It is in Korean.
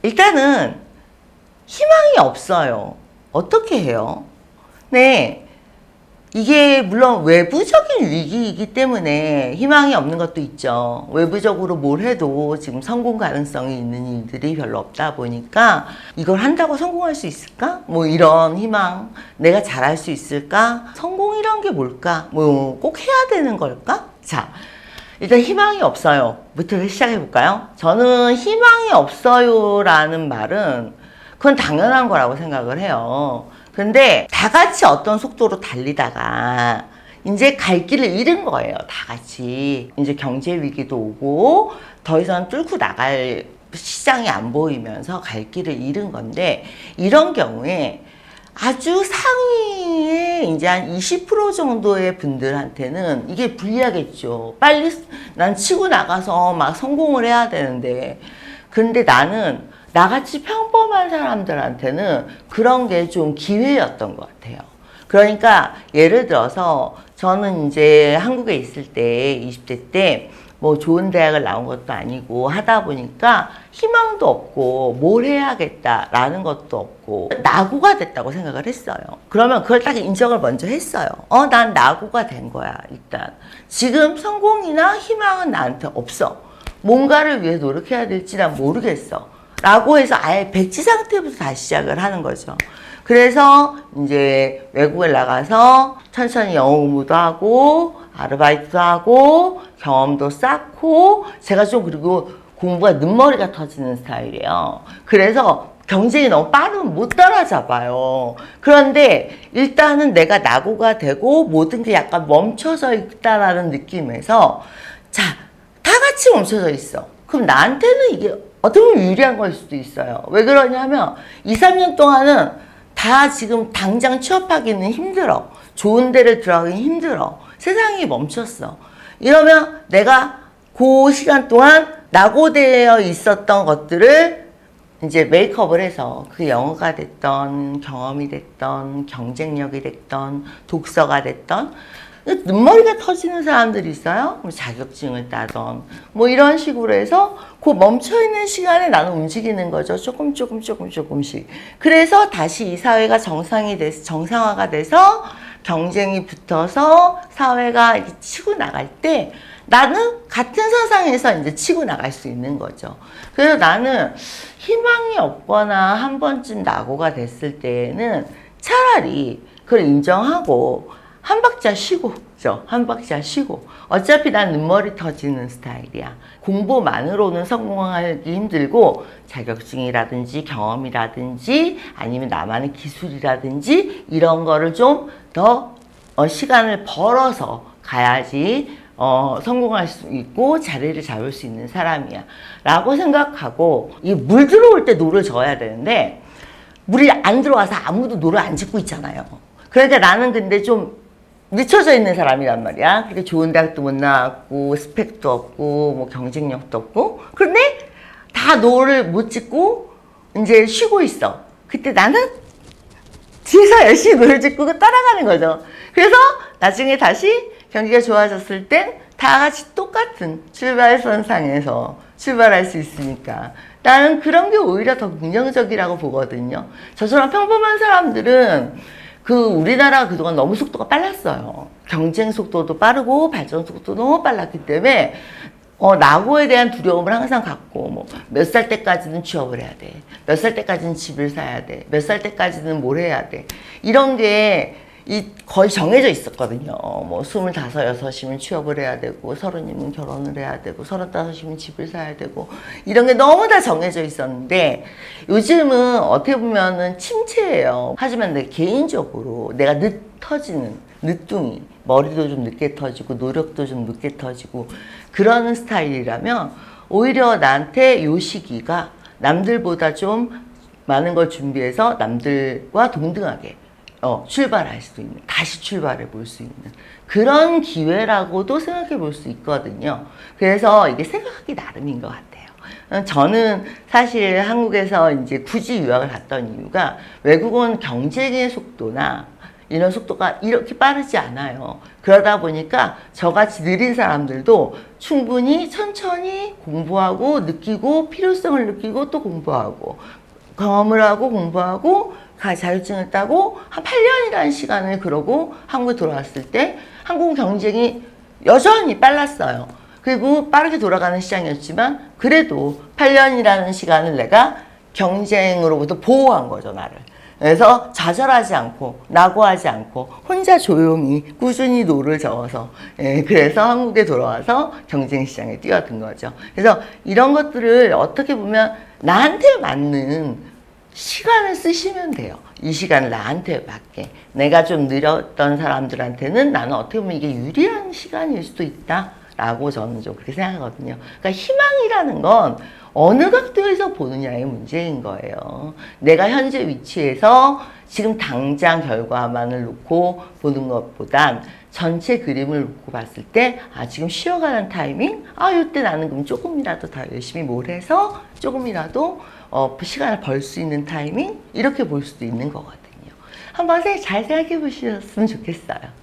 일단은 희망이 없어요. 어떻게 해요? 네. 이게 물론 외부적인 위기이기 때문에 희망이 없는 것도 있죠. 외부적으로 뭘 해도 지금 성공 가능성이 있는 일들이 별로 없다 보니까 이걸 한다고 성공할 수 있을까? 뭐 이런 희망, 내가 잘할 수 있을까? 성공이란 게 뭘까? 뭐 꼭 해야 되는 걸까? 자, 일단 희망이 없어요. 부터 시작해 볼까요? 저는 희망이 없어요라는 말은 그건 당연한 거라고 생각을 해요. 근데 다 같이 어떤 속도로 달리다가 이제 갈 길을 잃은 거예요. 다 같이. 이제 경제 위기도 오고 더 이상 뚫고 나갈 시장이 안 보이면서 갈 길을 잃은 건데, 이런 경우에 아주 상위에 이제 한 20% 정도의 분들한테는 이게 불리하겠죠. 빨리 난 치고 나가서 막 성공을 해야 되는데, 근데 나는 나같이 평범한 사람들한테는 그런 게 좀 기회였던 것 같아요. 그러니까 예를 들어서 저는 이제 한국에 있을 때 20대 때 뭐 좋은 대학을 나온 것도 아니고 하다 보니까 희망도 없고 뭘 해야겠다라는 것도 없고 낙오가 됐다고 생각을 했어요. 그러면 그걸 딱 인정을 먼저 했어요. 난 낙오가 된 거야. 일단 지금 성공이나 희망은 나한테 없어. 뭔가를 위해 노력해야 될지 난 모르겠어 라고 해서 아예 백지 상태부터 다시 시작을 하는 거죠. 그래서 이제 외국에 나가서 천천히 영어 공부도 하고 아르바이트도 하고 경험도 쌓고, 제가 좀 그리고 공부가 눈머리가 터지는 스타일이에요. 그래서 경쟁이 너무 빠르면 못 따라잡아요. 그런데 일단은 내가 낙오가 되고 모든 게 약간 멈춰져 있다라는 느낌에서, 자, 다 같이 멈춰져 있어. 그럼 나한테는 이게 어떻게 보면 유리한 걸 수도 있어요. 왜 그러냐면 2, 3년 동안은 다 지금 당장 취업하기는 힘들어. 좋은 데를 들어가기는 힘들어. 세상이 멈췄어. 이러면 내가 그 시간 동안 낙오되어 있었던 것들을 이제 메이크업을 해서, 그게 영어가 됐던, 경험이 됐던, 경쟁력이 됐던, 독서가 됐던, 눈머리가 터지는 사람들이 있어요. 자격증을 따던 뭐 이런 식으로 해서 그 멈춰있는 시간에 나는 움직이는 거죠. 조금씩. 그래서 다시 이 사회가 정상화가 돼서 경쟁이 붙어서 사회가 이렇게 치고 나갈 때 나는 같은 선상에서 이제 치고 나갈 수 있는 거죠. 그래서 나는 희망이 없거나 한 번쯤 낙오가 됐을 때는 차라리 그걸 인정하고 한 박자 쉬고, 한 박자 쉬고. 어차피 난 눈머리 터지는 스타일이야. 공부만으로는 성공하기 힘들고 자격증이라든지 경험이라든지 아니면 나만의 기술이라든지 이런 거를 좀 더 시간을 벌어서 가야지 성공할 수 있고 자리를 잡을 수 있는 사람이야 라고 생각하고, 이 물 들어올 때 노를 저어야 되는데 물이 안 들어와서 아무도 노를 안 짚고 있잖아요. 그러니까 나는 근데 좀 늦춰져 있는 사람이란 말이야. 그렇게 좋은 대학도 못 나왔고 스펙도 없고 뭐 경쟁력도 없고, 그런데 다 노를 못 짚고 이제 쉬고 있어. 그때 나는 뒤에서 열심히 노를 짚고 따라가는 거죠. 그래서 나중에 다시 경기가 좋아졌을 땐 다 같이 똑같은 출발선상에서 출발할 수 있으니까 나는 그런 게 오히려 더 긍정적이라고 보거든요. 저처럼 평범한 사람들은 우리나라가 그동안 너무 속도가 빨랐어요. 경쟁 속도도 빠르고 발전 속도도 너무 빨랐기 때문에 낙오에 대한 두려움을 항상 갖고, 뭐 몇 살 때까지는 취업을 해야 돼, 몇 살 때까지는 집을 사야 돼, 몇 살 때까지는 뭘 해야 돼, 이런 게 거의 정해져 있었거든요. 뭐 25, 6이면 취업을 해야 되고 30이면 결혼을 해야 되고 35이면 집을 사야 되고, 이런 게 너무 다 정해져 있었는데 요즘은 어떻게 보면은 침체예요. 하지만 내 개인적으로 내가 터지는 늦둥이, 머리도 좀 늦게 터지고 노력도 좀 늦게 터지고 그러는 스타일이라면 오히려 나한테 요 시기가 남들보다 좀 많은 걸 준비해서 남들과 동등하게 출발할 수 있는, 다시 출발해 볼 수 있는 그런 기회라고도 생각해 볼 수 있거든요. 그래서 이게 생각하기 나름인 것 같아요. 저는 사실 한국에서 이제 굳이 유학을 갔던 이유가 외국은 경쟁의 속도나 이런 속도가 이렇게 빠르지 않아요. 그러다 보니까 저같이 느린 사람들도 충분히 천천히 공부하고 느끼고 필요성을 느끼고 또 공부하고 경험을 하고 공부하고 자격증을 따고 한 8년이라는 시간을 그러고 한국에 돌아왔을 때 한국 경쟁이 여전히 빨랐어요. 그리고 빠르게 돌아가는 시장이었지만 그래도 8년이라는 시간을 내가 경쟁으로부터 보호한 거죠, 나를. 그래서 좌절하지 않고 낙오하지 않고 혼자 조용히 꾸준히 노를 저어서 그래서 한국에 돌아와서 경쟁 시장에 뛰어든 거죠. 그래서 이런 것들을 어떻게 보면 나한테 맞는 시간을 쓰시면 돼요. 이 시간을 나한테 맞게. 내가 좀 느렸던 사람들한테는 나는 어떻게 보면 이게 유리한 시간일 수도 있다라고 저는 좀 그렇게 생각하거든요. 그러니까 희망이라는 건 어느 각도에서 보느냐의 문제인 거예요. 내가 현재 위치에서 지금 당장 결과만을 놓고 보는 것보단 전체 그림을 놓고 봤을 때 지금 쉬어가는 타이밍? 이때 나는 그럼 조금이라도 더 열심히 뭘 해서 조금이라도 시간을 벌 수 있는 타이밍? 이렇게 볼 수도 있는 거거든요. 한번 잘 생각해 보셨으면 좋겠어요.